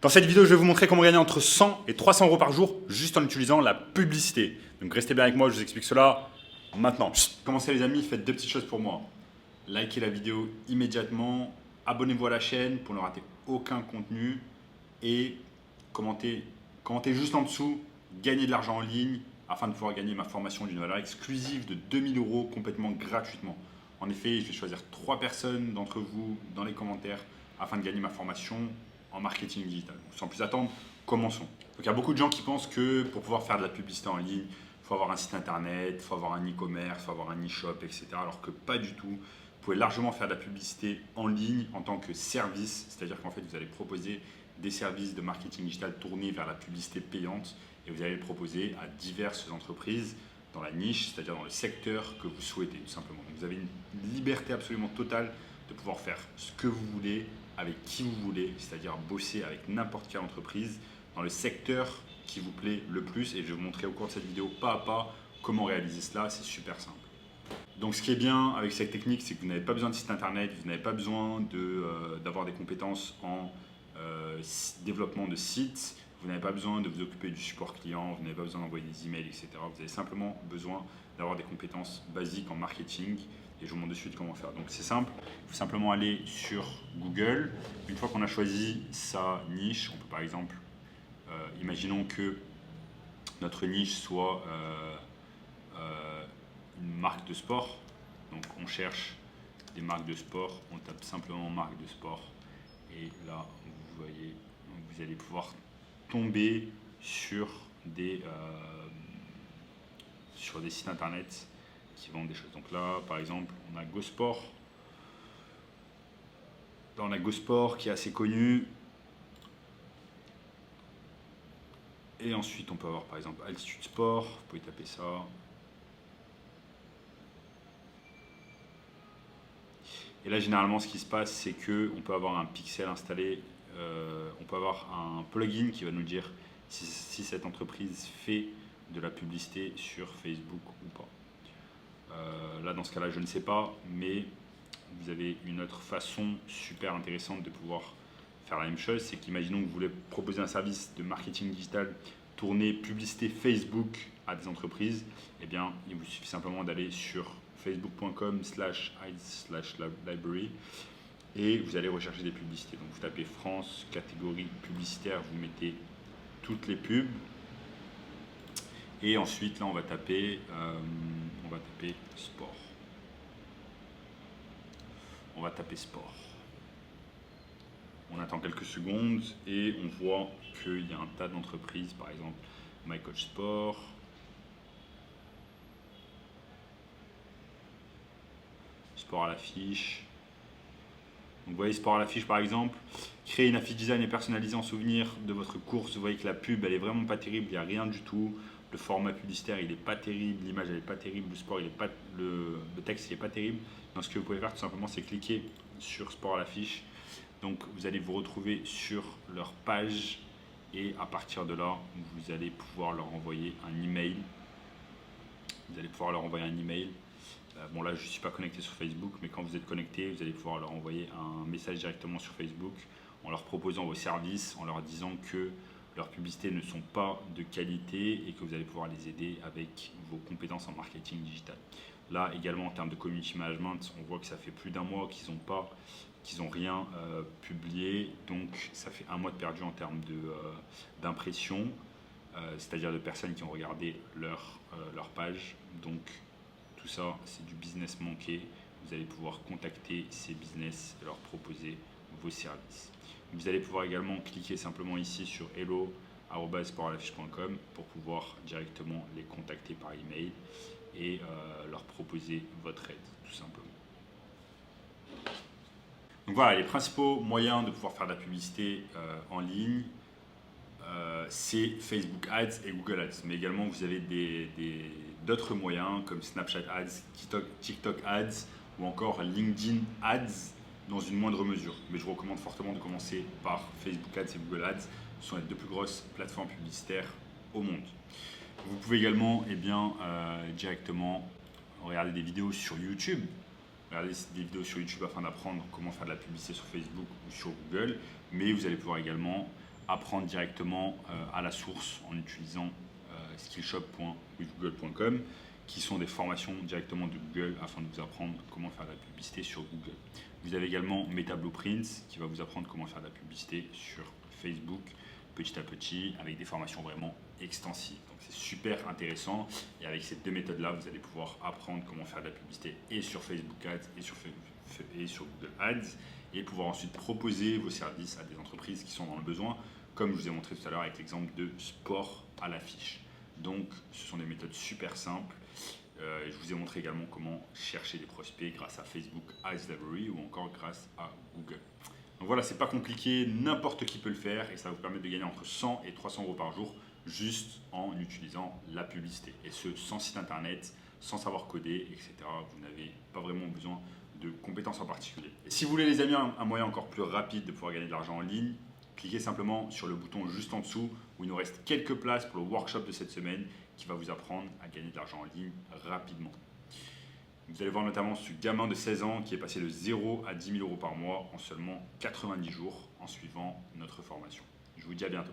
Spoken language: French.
Dans cette vidéo, je vais vous montrer comment gagner entre 100 et 300 euros par jour juste en utilisant la publicité. Donc restez bien avec moi, je vous explique cela maintenant. Commencez les amis, faites deux petites choses pour moi. Likez la vidéo immédiatement, abonnez-vous à la chaîne pour ne rater aucun contenu et commentez juste en dessous, gagnez de l'argent en ligne afin de pouvoir gagner ma formation d'une valeur exclusive de 2000 euros complètement gratuitement. En effet, je vais choisir 3 personnes d'entre vous dans les commentaires afin de gagner ma formation en marketing digital. Sans plus attendre, commençons. Donc, il y a beaucoup de gens qui pensent que pour pouvoir faire de la publicité en ligne, il faut avoir un site internet, il faut avoir un e-commerce, il faut avoir un e-shop, etc. Alors que pas du tout. Vous pouvez largement faire de la publicité en ligne en tant que service, c'est-à-dire qu'en fait vous allez proposer des services de marketing digital tournés vers la publicité payante et vous allez le proposer à diverses entreprises dans la niche, c'est-à-dire dans le secteur que vous souhaitez tout simplement. Donc vous avez une liberté absolument totale de pouvoir faire ce que vous voulez, avec qui vous voulez, c'est-à-dire bosser avec n'importe quelle entreprise dans le secteur qui vous plaît le plus. Et je vais vous montrer au cours de cette vidéo pas à pas comment réaliser cela, c'est super simple. Donc ce qui est bien avec cette technique, c'est que vous n'avez pas besoin de site internet, vous n'avez pas besoin d'avoir des compétences en développement de sites, vous n'avez pas besoin de vous occuper du support client, vous n'avez pas besoin d'envoyer des emails, etc. Vous avez simplement besoin d'avoir des compétences basiques en marketing et je vous montre de suite comment faire. Donc c'est simple, il faut simplement aller sur Google. Une fois qu'on a choisi sa niche, on peut par exemple, imaginons que notre niche soit une marque de sport. Donc on cherche des marques de sport, on tape simplement marque de sport et là vous voyez, vous allez pouvoir tomber sur des sites internet qui vendent des choses. Donc là par exemple on a GoSport. Là on a GoSport qui est assez connu. Et ensuite on peut avoir par exemple Altitude Sport, vous pouvez taper ça. Et là, généralement, ce qui se passe, c'est qu'on peut avoir un pixel installé, on peut avoir un plugin qui va nous dire si cette entreprise fait de la publicité sur Facebook ou pas. Là, dans ce cas-là, je ne sais pas, mais vous avez une autre façon super intéressante de pouvoir faire la même chose. C'est qu'imaginons que vous voulez proposer un service de marketing digital tourné publicité Facebook à des entreprises, eh bien, il vous suffit simplement d'aller sur facebook.com/ads/library et vous allez rechercher des publicités. Donc vous tapez France, catégorie publicitaire, vous mettez toutes les pubs et ensuite là on va taper sport. On va taper sport. On attend quelques secondes et on voit qu'il y a un tas d'entreprises, par exemple MyCoach Sport, Sport à l'affiche. Donc vous voyez Sport à l'affiche par exemple, créer une affiche design et personnalisée en souvenir de votre course. Vous voyez que la pub elle est vraiment pas terrible, il n'y a rien du tout. Le format publicitaire il est pas terrible, l'image elle est pas terrible, le sport il est pas, le texte il est pas terrible. Donc ce que vous pouvez faire tout simplement c'est cliquer sur Sport à l'affiche. Donc vous allez vous retrouver sur leur page et à partir de là vous allez pouvoir leur envoyer un email. Bon là je ne suis pas connecté sur Facebook, mais quand vous êtes connecté, vous allez pouvoir leur envoyer un message directement sur Facebook en leur proposant vos services, en leur disant que leurs publicités ne sont pas de qualité et que vous allez pouvoir les aider avec vos compétences en marketing digital. Là également en termes de community management, on voit que ça fait plus d'un mois qu'ils n'ont rien publié, donc ça fait un mois de perdu en termes d'impression, c'est-à-dire de personnes qui ont regardé leur page. Donc tout ça, c'est du business manqué. Vous allez pouvoir contacter ces business et leur proposer vos services. Vous allez pouvoir également cliquer simplement ici sur hello@sportalaffiche.com pour pouvoir directement les contacter par email et leur proposer votre aide, tout simplement. Donc voilà, les principaux moyens de pouvoir faire de la publicité en ligne, c'est Facebook Ads et Google Ads. Mais également, vous avez d'autres moyens comme Snapchat Ads, TikTok Ads ou encore LinkedIn Ads dans une moindre mesure. Mais je vous recommande fortement de commencer par Facebook Ads et Google Ads. Ce sont les deux plus grosses plateformes publicitaires au monde. Vous pouvez également directement regarder des vidéos sur YouTube. Regardez des vidéos sur YouTube afin d'apprendre comment faire de la publicité sur Facebook ou sur Google. Mais vous allez pouvoir également apprendre directement à la source en utilisant skillshop.withgoogle.com, qui sont des formations directement de Google afin de vous apprendre comment faire de la publicité sur Google. Vous avez également Meta Blueprints qui va vous apprendre comment faire de la publicité sur Facebook petit à petit avec des formations vraiment extensives. Donc c'est super intéressant et avec ces deux méthodes-là, vous allez pouvoir apprendre comment faire de la publicité et sur Facebook Ads et sur Google Ads et pouvoir ensuite proposer vos services à des entreprises qui sont dans le besoin, comme je vous ai montré tout à l'heure avec l'exemple de sport à l'affiche. Donc ce sont des méthodes super simples. Je vous ai montré également comment chercher des prospects grâce à Facebook Ads Library ou encore grâce à Google. Donc voilà, c'est pas compliqué, n'importe qui peut le faire et ça va vous permettre de gagner entre 100 et 300 euros par jour juste en utilisant la publicité. Et ce, sans site internet, sans savoir coder, etc. Vous n'avez pas vraiment besoin de compétences en particulier. Et si vous voulez les amis, un moyen encore plus rapide de pouvoir gagner de l'argent en ligne, cliquez simplement sur le bouton juste en dessous où il nous reste quelques places pour le workshop de cette semaine qui va vous apprendre à gagner de l'argent en ligne rapidement. Vous allez voir notamment ce gamin de 16 ans qui est passé de 0 à 10 000 euros par mois en seulement 90 jours en suivant notre formation. Je vous dis à bientôt.